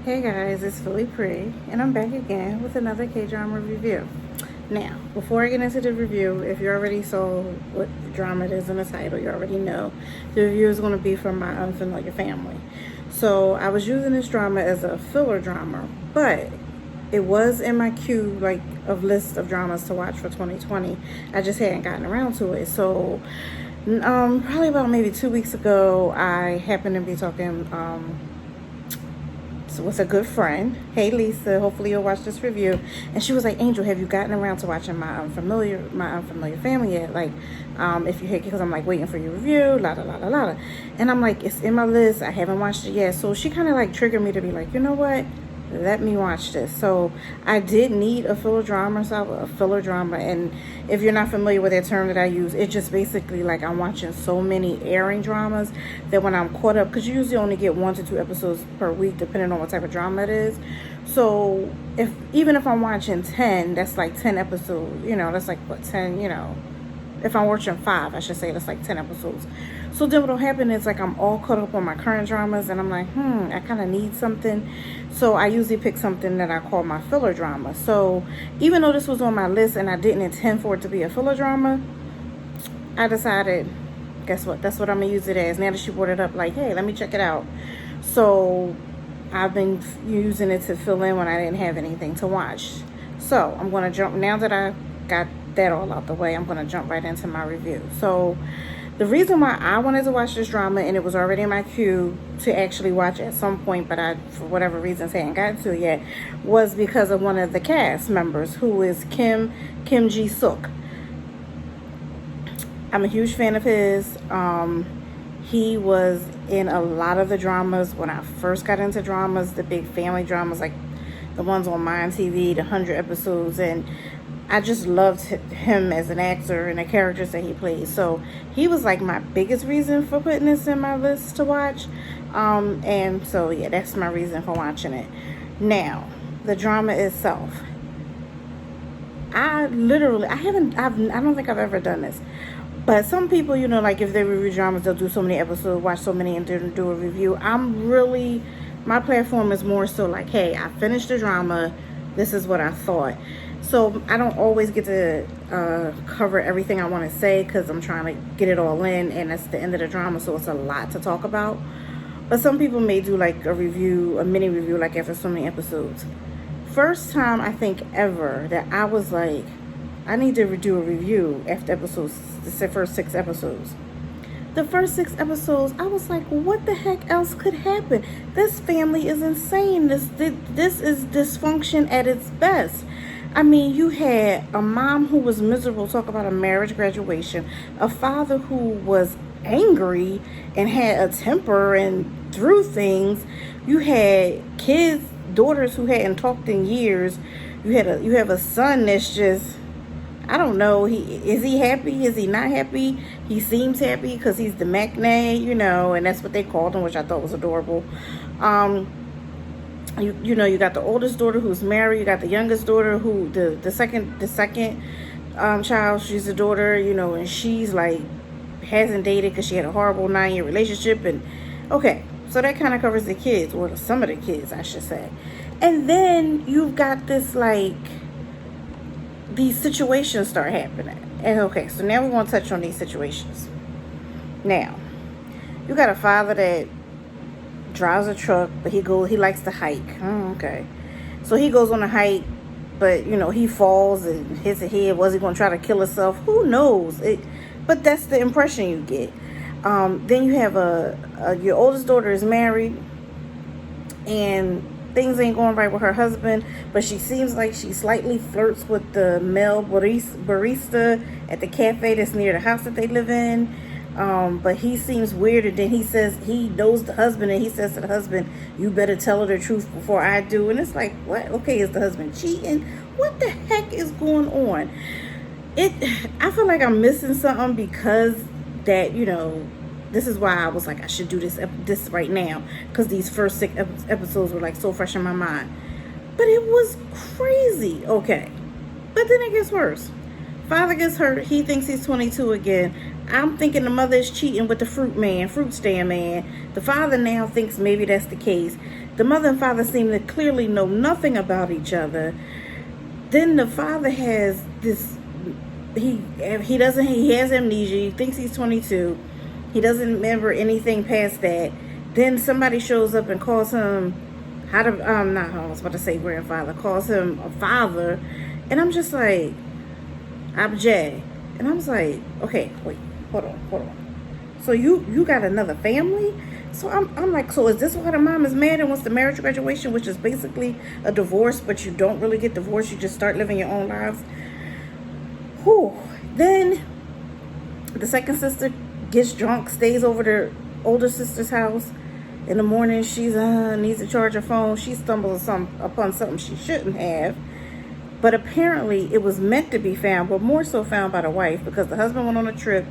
Hey guys, it's Philly Pre, and I'm back again with another K-drama review. Now, before I get into the review, if you already saw what drama it is in the title, you already know the review is going to be from My Unfamiliar Family. So I was using this drama as a filler drama, but it was in my queue of list of dramas to watch for 2020. I just hadn't gotten around to it. So probably about maybe 2 weeks ago, I happened to be talking with a good friend. Hey Lisa, hopefully you'll watch this review. And she was like, Angel, have you gotten around to watching My Unfamiliar Family yet? If you hit, because I'm like waiting for your review, la la la la la. And I'm like, it's in my list, I haven't watched it yet. So she kind of triggered me to be like, you know what, let me watch this. So I did need a filler drama. And if you're not familiar with that term that I use, it's just basically I'm watching so many airing dramas that when I'm caught up, because you usually only get 1 to 2 episodes per week depending on what type of drama it is. So even if I'm watching 10, that's 10 episodes, that's 10, if I'm watching 5, I should say, that's 10 episodes. So then what'll happen is I'm all caught up on my current dramas, and I'm like, I kind of need something. So I usually pick something that I call my filler drama. So even though this was on my list and I didn't intend for it to be a filler drama, I decided, guess what? That's what I'm gonna use it as. Now that she brought it up, hey, let me check it out. So I've been using it to fill in when I didn't have anything to watch. So I'm gonna jump, now that I got that all out the way, I'm gonna jump right into my review. So the reason why I wanted to watch this drama, and it was already in my queue to actually watch at some point, but I, for whatever reasons, hadn't gotten to it yet, was because of one of the cast members, who is Kim Ji-suk. I'm a huge fan of his. He was in a lot of the dramas when I first got into dramas, the big family dramas, the ones on Mind TV, the 100 episodes, and I just loved him as an actor and the characters that he plays. So he was my biggest reason for putting this in my list to watch. And so yeah, that's my reason for watching it. Now, the drama itself. I don't think I've ever done this. But some people, if they review dramas, they'll do so many episodes, watch so many, and then do a review. My platform is more so hey, I finished the drama, this is what I thought. So I don't always get to cover everything I want to say, because I'm trying to get it all in, and that's the end of the drama, so it's a lot to talk about. But some people may do a review, a mini review, after so many episodes. First time I think ever that I was I need to do a review after the first 6 episodes. The first 6 episodes, I was like, what the heck else could happen? This family is insane. This is dysfunction at its best. I mean, you had a mom who was miserable, talk about a marriage graduation, a father who was angry and had a temper and threw things. You had kids, daughters who hadn't talked in years. You have a son that's just, I don't know, is he happy? Is he not happy? He seems happy because he's the matinee, and that's what they called him, which I thought was adorable. You got the oldest daughter who's married. You got the youngest daughter who the second child. She's a daughter, and she's hasn't dated because she had a horrible 9-year relationship. And okay, so that kind of covers the kids, or some of the kids, I should say. And then you've got this these situations start happening. And okay, so now we want to touch on these situations. Now, you got a father that drives a truck, but he likes to hike. Okay. So he goes on a hike, but he falls and hits a head. Was he going to try to kill himself? Who knows? But that's the impression you get. Then you have your oldest daughter is married, and things ain't going right with her husband, but she seems like she slightly flirts with the male barista at the cafe that's near the house that they live in. But he seems weird, and then he says he knows the husband, and he says to the husband, you better tell her the truth before I do. And it's what? Okay, is the husband cheating? What the heck is going on? I feel like I'm missing something, because that, this is why I was I should do this right now, because these first 6 episodes were so fresh in my mind. But it was crazy. Okay. But then it gets worse. Father gets hurt. He thinks he's 22 again. I'm thinking the mother is cheating with the fruit stand man. The father now thinks maybe that's the case. The mother and father seem to clearly know nothing about each other. Then the father has this, he has amnesia. He thinks he's 22. He doesn't remember anything past that. Then somebody shows up and calls him, I was about to say grandfather, calls him a father. And I'm just like, I'm Jay. And I was like, okay, wait, hold on. So you got another family? So I'm like, so is this why the mom is mad and wants the marriage graduation, which is basically a divorce, but you don't really get divorced, you just start living your own lives? Whew. Then the second sister gets drunk, stays over the older sister's house. In the morning, she's needs to charge her phone. She stumbles upon something she shouldn't have. But apparently, it was meant to be found, but more so found by the wife, because the husband went on a trip,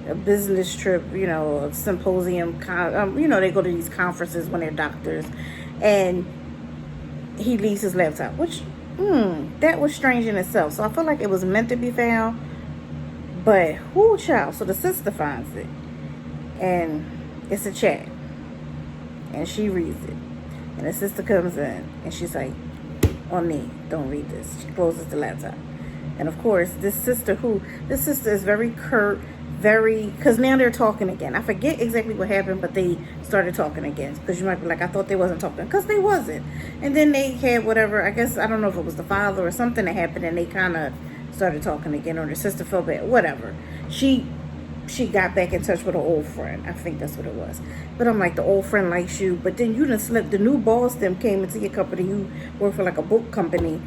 a business trip, a symposium. They go to these conferences when they're doctors, and he leaves his laptop, which, that was strange in itself. So I feel like it was meant to be found, but whoo, child. So the sister finds it, and it's a chat, and she reads it, and the sister comes in, and she's like, on me, don't read this. She closes the laptop. And of course, this sister is very curt, because now they're talking again. I forget exactly what happened, but they started talking again. Because you might be like, I thought they wasn't talking. Because they wasn't. And then they had whatever, I guess, I don't know if it was the father or something that happened, and they kind of started talking again, or the sister felt bad, whatever. She got back in touch with her old friend. I think that's what it was. But I'm like, the old friend likes you, but then you done slipped. The new boss them came into your company. You work for like a book company.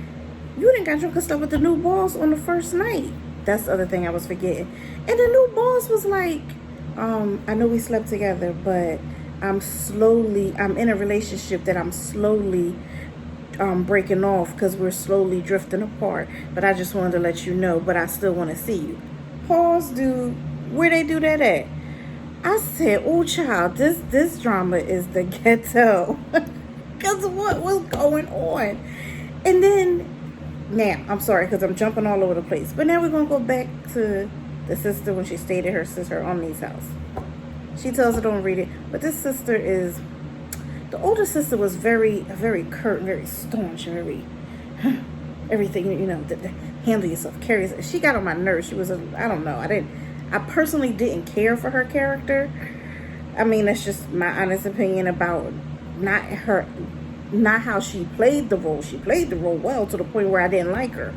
You didn't got drunk and stuff with the new boss on the first night. That's the other thing I was forgetting. And the new boss was like, I know we slept together, but I'm in a relationship that I'm slowly breaking off, because we're slowly drifting apart. But I just wanted to let you know, but I still want to see you. Pause, dude. Where they do that at? I said, oh child, this drama is the ghetto. Because what was going on? And then, now, I'm sorry because I'm jumping all over the place. But now we're going to go back to the sister when she stayed at her sister Omni's house. She tells her don't read it. But this sister is, the older sister was very curt, very staunch, very, everything, handle yourself, carry yourself. She got on my nerves. She was, I personally didn't care for her character. I mean, that's just my honest opinion about not how she played the role. She played the role well to the point where I didn't like her.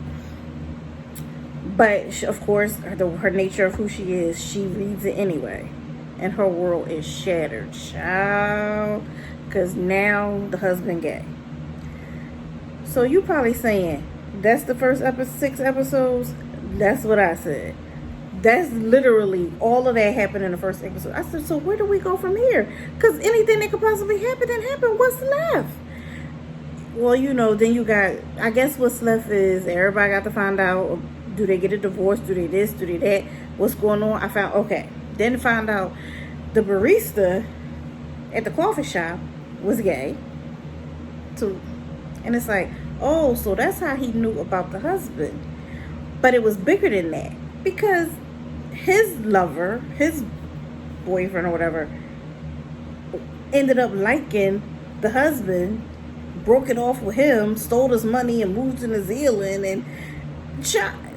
But of course, her nature of who she is, she reads it anyway. And her world is shattered, child. Because now the husband gay. So you probably saying, that's the first 6 episodes? That's what I said. That's literally all of that happened in the first episode. I said, so where do we go from here? Because anything that could possibly happen didn't happen. What's left? Well, then you got, I guess what's left is everybody got to find out, do they get a divorce? Do they this? Do they that? What's going on? I found, okay. Then found out the barista at the coffee shop was gay. And it's like, oh, so that's how he knew about the husband. But it was bigger than that. Because his lover, his boyfriend or whatever, ended up liking the husband, broke it off with him, stole his money and moved to New Zealand. And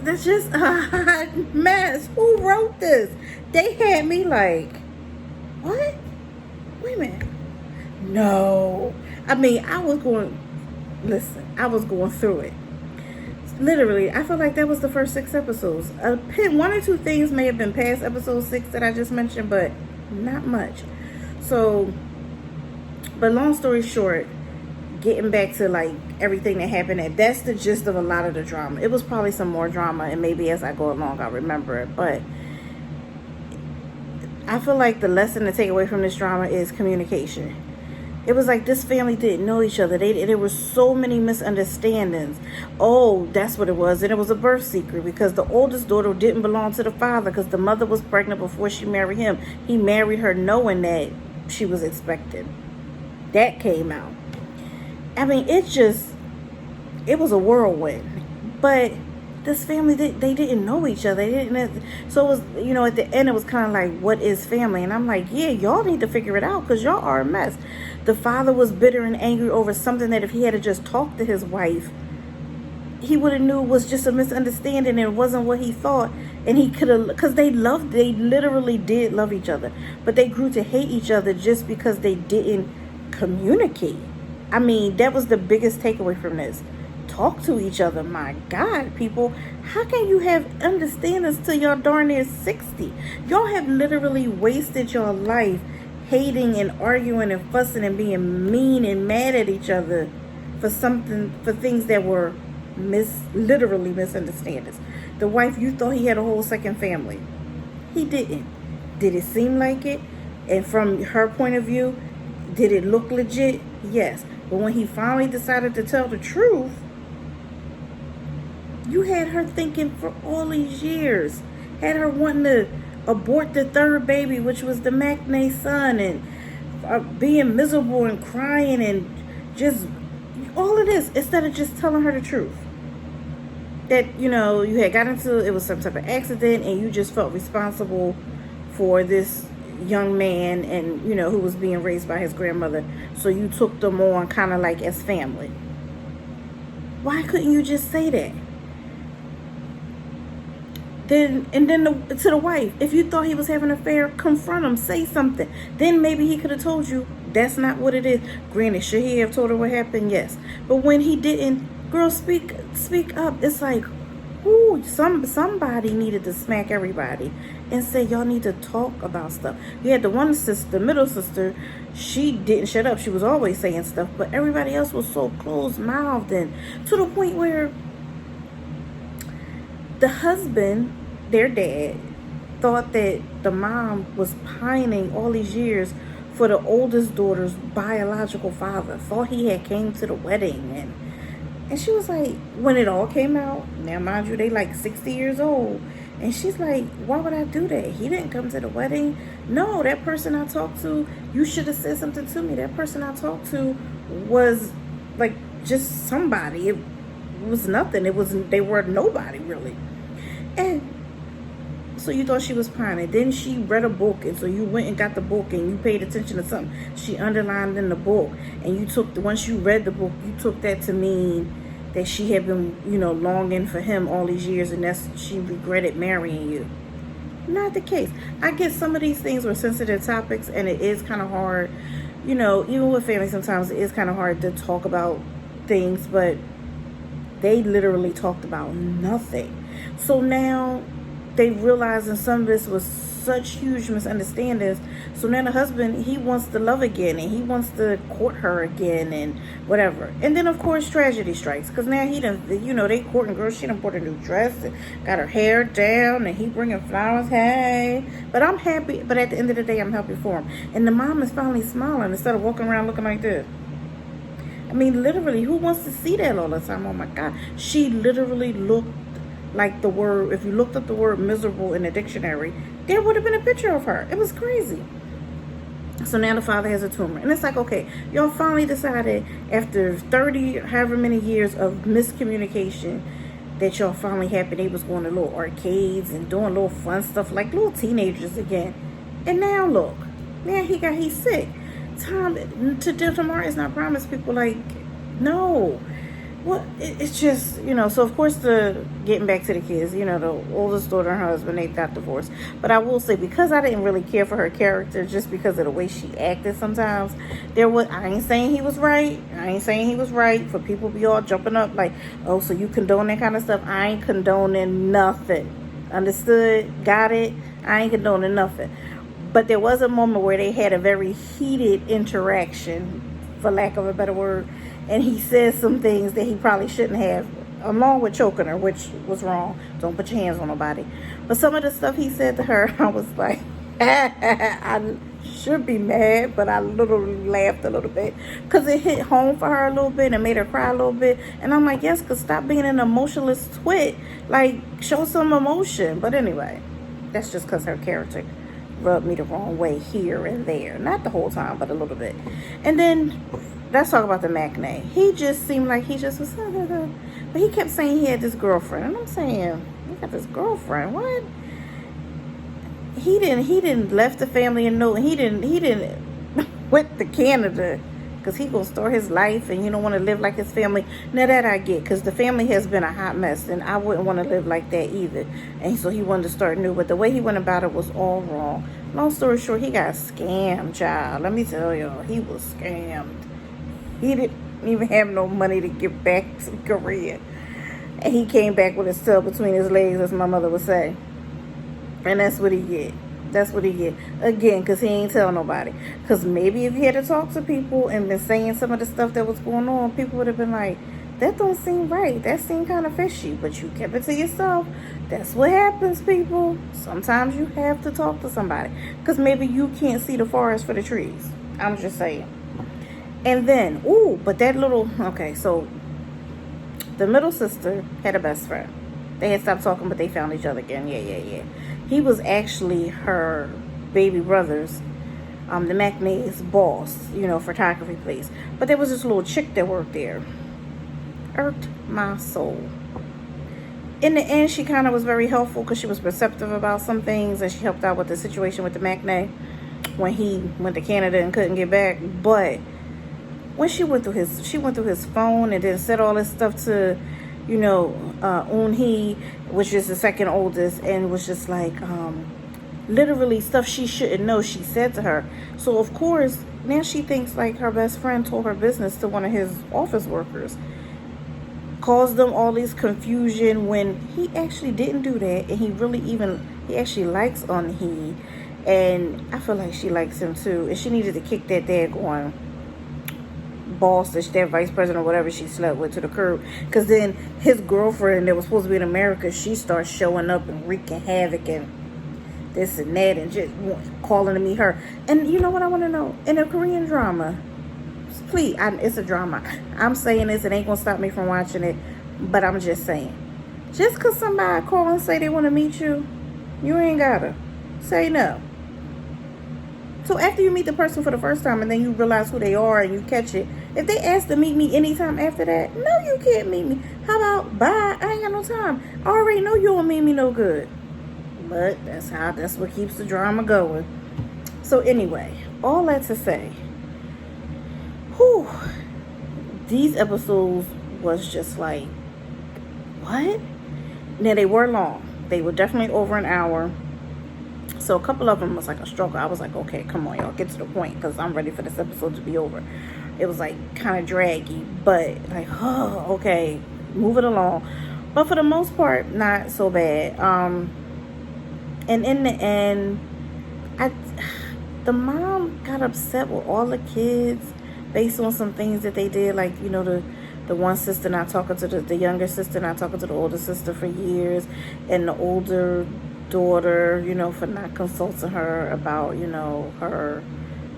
that's just a hot mess. Who wrote this? They had me like, what? Wait a minute. No. I mean, I was going through it. Literally, I feel like that was the first 6 episodes. 1 or 2 things may have been past episode 6 that I just mentioned, but not much. So, but long story short, getting back to like everything that happened, that's the gist of a lot of the drama. It was probably some more drama, and maybe as I go along, I'll remember it. But I feel like the lesson to take away from this drama is communication. It was like this family didn't know each other. There were so many misunderstandings. Oh, that's what it was. And it was a birth secret because the oldest daughter didn't belong to the father because the mother was pregnant before she married him. He married her knowing that she was expected. That came out. I mean, it was a whirlwind. But this family, they didn't know each other. They didn't. So it was, at the end, it was kind of like, what is family? And I'm like, yeah, y'all need to figure it out because y'all are a mess. The father was bitter and angry over something that if he had to just talk to his wife, he would have knew was just a misunderstanding and it wasn't what he thought. And he could have, because they literally did love each other, but they grew to hate each other just because they didn't communicate. I mean, that was the biggest takeaway from this. Talk to each other. My God, people, how can you have understandings till y'all darn near 60? Y'all have literally wasted your life hating and arguing and fussing and being mean and mad at each other for things that were literally misunderstandings. The wife, you thought he had a whole second family. He didn't. Did it seem like it? And from her point of view, did it look legit? Yes. But when he finally decided to tell the truth, you had her thinking for all these years. Had her wanting to abort the third baby, which was the McNay son, and being miserable and crying and just all of this instead of just telling her the truth. That, you had got into, it was some type of accident and you just felt responsible for this young man and, who was being raised by his grandmother. So you took them on kind of like as family. Why couldn't you just say that? Then to the wife, if you thought he was having an affair, confront him, say something. Then maybe he could have told you that's not what it is. Granted, should he have told her what happened? Yes. But when he didn't, girl, speak up. It's like, ooh, somebody needed to smack everybody and say, y'all need to talk about stuff. You had the one sister, the middle sister, she didn't shut up. She was always saying stuff, but everybody else was so closed-mouthed, and to the point where the husband, their dad, thought that the mom was pining all these years for the oldest daughter's biological father. Thought he had came to the wedding, and she was like, when it all came out, now mind you, they like 60 years old, and she's like, why would I do that? He didn't come to the wedding. No, that person I talked to, you should have said something to me. That person I talked to was like just somebody. It was nothing. They were nobody really. And so you thought she was pining. Then she read a book, and so you went and got the book and you paid attention to something she underlined in the book, and once you read the book, you took that to mean that she had been, longing for him all these years, and she regretted marrying you. Not the case. I get some of these things were sensitive topics, and it is kind of hard, even with family sometimes it is kind of hard to talk about things, but they literally talked about nothing. So now they realizing some of this was such huge misunderstandings. So now the husband, he wants to love again, and he wants to court her again and whatever. And then of course tragedy strikes, because now he done, they courting girl. She done bought a new dress and got her hair down, and he bringing flowers. Hey, but I'm happy. But at the end of the day, I'm happy for him. And the mom is finally smiling instead of walking around looking like this. I mean, literally, who wants to see that all the time? Oh my God, she literally looked like the word, if you looked up the word miserable in the dictionary, there would have been a picture of her. It was crazy. So now the father has a tumor. And it's like, okay, y'all finally decided after 30, however many years of miscommunication, that y'all finally happy they was going to little arcades and doing little fun stuff like little teenagers again. And now look, now he's sick. Time to tomorrow is not promised, people. Like, no. Well, it's just, so of course getting back to the kids, the oldest daughter and her husband, they got divorced. But I will say, because I didn't really care for her character, just because of the way she acted sometimes, I ain't saying he was right. I ain't saying he was right for people to be all jumping up like, oh, so you condone that kind of stuff. I ain't condoning nothing. Understood? Got it? I ain't condoning nothing. But there was a moment where they had a very heated interaction, for lack of a better word. And he says some things that he probably shouldn't have, along with choking her, which was wrong. Don't put your hands on nobody. But some of the stuff he said to her, I was like, I should be mad, but I literally laughed a little bit. Because it hit home for her a little bit and made her cry a little bit. And I'm like, yes, because stop being an emotionless twit. Like, show some emotion. But anyway, that's just because her character rubbed me the wrong way here and there. Not the whole time, but a little bit. And then let's talk about the Mackney. He just seemed like he just was, but he kept saying he had this girlfriend, and I'm saying, he got this girlfriend. What? He didn't left the family a note. He didn't went to Canada because he gonna start his life, and you don't want to live like his family. Now that I get, because the family has been a hot mess, and I wouldn't want to live like that either. And so he wanted to start new, but the way he went about it was all wrong. Long story short, he got scammed, child. Let me tell y'all, he was scammed. He didn't even have no money to get back to Korea. And he came back with his tail between his legs, as my mother would say. And that's what he get. That's what he get. Again, because he ain't tell nobody. Because maybe if he had to talk to people and been saying some of the stuff that was going on, people would have been like, that don't seem right. That seemed kind of fishy. But you kept it to yourself. That's what happens, people. Sometimes you have to talk to somebody. Because maybe you can't see the forest for the trees. I'm just saying. And then, but that little, okay, so the middle sister had a best friend. They had stopped talking, but they found each other again. Yeah. He was actually her baby brother's, the Mackney's boss, photography place. But there was this little chick that worked there. Irked my soul. In the end, she kind of was very helpful because she was perceptive about some things, and she helped out with the situation with the Mackney when he went to Canada and couldn't get back. But when she went through his phone and then said all this stuff to, Eun-hee, which is the second oldest, and was just like, literally stuff she shouldn't know, she said to her. So of course, now she thinks like her best friend told her business to one of his office workers. Caused them all this confusion when he actually didn't do that, and he actually likes Eun-hee, and I feel like she likes him too, and she needed to kick that daggone boss, that vice president or whatever she slept with, to the curb. Because then his girlfriend that was supposed to be in America, she starts showing up and wreaking havoc and this and that, and just calling to meet her. And you know what I want to know? In a Korean drama, please, it's a drama. I'm saying this, it ain't gonna stop me from watching it, but I'm just saying, just because somebody call and say they want to meet you, you ain't gotta say no. So after you meet the person for the first time and then you realize who they are and you catch it, if they ask to meet me anytime after that, no, you can't meet me. How about bye? I ain't got no time. I already know you don't mean me no good. But that's what keeps the drama going. So anyway, all that to say, these episodes was just like, what? Now they were long. They were definitely over an hour. So a couple of them was like a struggle. I was like, okay, come on, y'all, get to the point, because I'm ready for this episode to be over. It was like kind of draggy, but like, okay, move it along. But for the most part, not so bad. And in the end, the mom got upset with all the kids based on some things that they did, like, the one sister not talking to the younger sister, not talking to the older sister for years, and the older daughter, for not consulting her about, her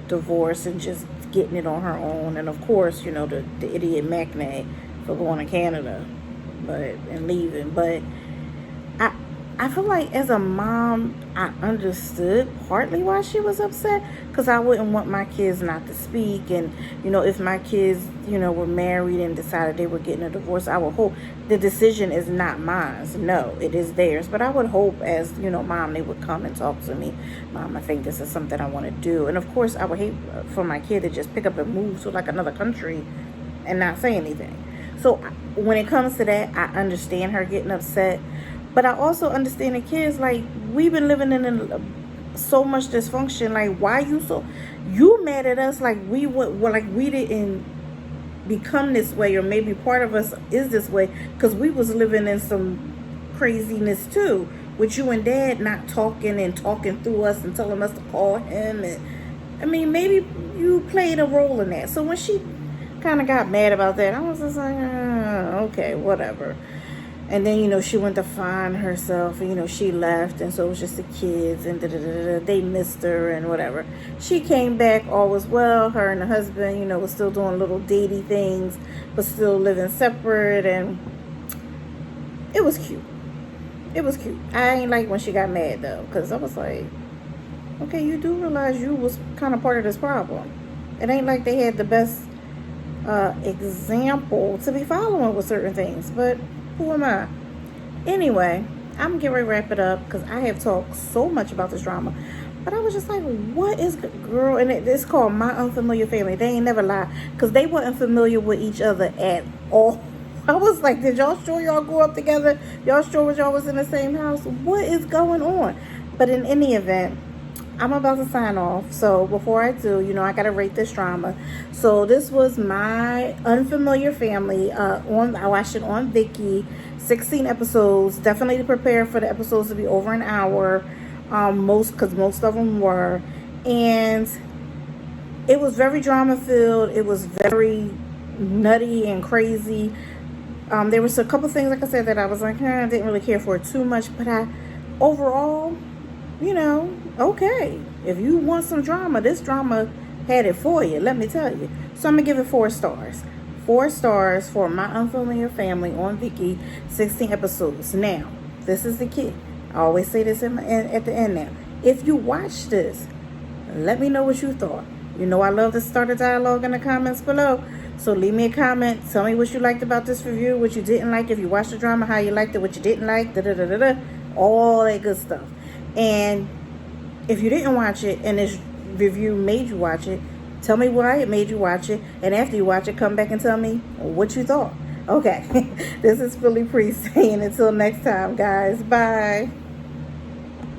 divorce and just getting it on her own. And of course, the idiot Mackney for going to Canada and leaving. But I feel like as a mom, I understood partly why she was upset, because I wouldn't want my kids not to speak. And, if my kids, were married and decided they were getting a divorce, I would hope the decision is not mine. No, it is theirs. But I would hope as, mom, they would come and talk to me. Mom, I think this is something I want to do. And of course, I would hate for my kid to just pick up and move to like another country and not say anything. So when it comes to that, I understand her getting upset. But I also understand the kids, like, we've been living in so much dysfunction. Like, why you mad at us like we didn't become this way, or maybe part of us is this way because we was living in some craziness too, with you and Dad not talking and talking through us and telling us to call him. And I mean, maybe you played a role in that. So when she kind of got mad about that, I was just like, okay, whatever. And then, she went to find herself, and, she left. And so it was just the kids, and they missed her and whatever. She came back, all was well. Her and the husband, was still doing little datey things, but still living separate. And it was cute. It was cute. I ain't like when she got mad, though, because I was like, okay, you do realize you was kind of part of this problem. It ain't like they had the best example to be following with certain things. But who am I? Anyway, I'm getting ready to wrap it up because I have talked so much about this drama. But I was just like, what is, girl? And it's called My Unfamiliar Family. They ain't never lie, because they weren't familiar with each other at all. I was like, did y'all sure y'all grew up together? Y'all sure y'all was in the same house? What is going on? But in any event, I'm about to sign off. So before I do, I got to rate this drama. So this was My Unfamiliar Family. I watched it on Viki. 16 episodes. Definitely prepare for the episodes to be over an hour. Most of them were. And it was very drama filled. It was very nutty and crazy. There was a couple things, like I said, that I was like, I didn't really care for it too much. But overall, okay. If you want some drama, this drama had it for you, let me tell you. So I'm going to give it 4 stars. 4 stars for My Unfamiliar Family on Viki, 16 episodes. Now, this is the key. I always say this at the end now. If you watch this, let me know what you thought. I love to start a dialogue in the comments below. So leave me a comment. Tell me what you liked about this review, what you didn't like. If you watched the drama, how you liked it, what you didn't like, all that good stuff. And if you didn't watch it and this review made you watch it, tell me why it made you watch it. And after you watch it, come back and tell me what you thought. Okay. This is Philly Priest saying until next time, guys. Bye.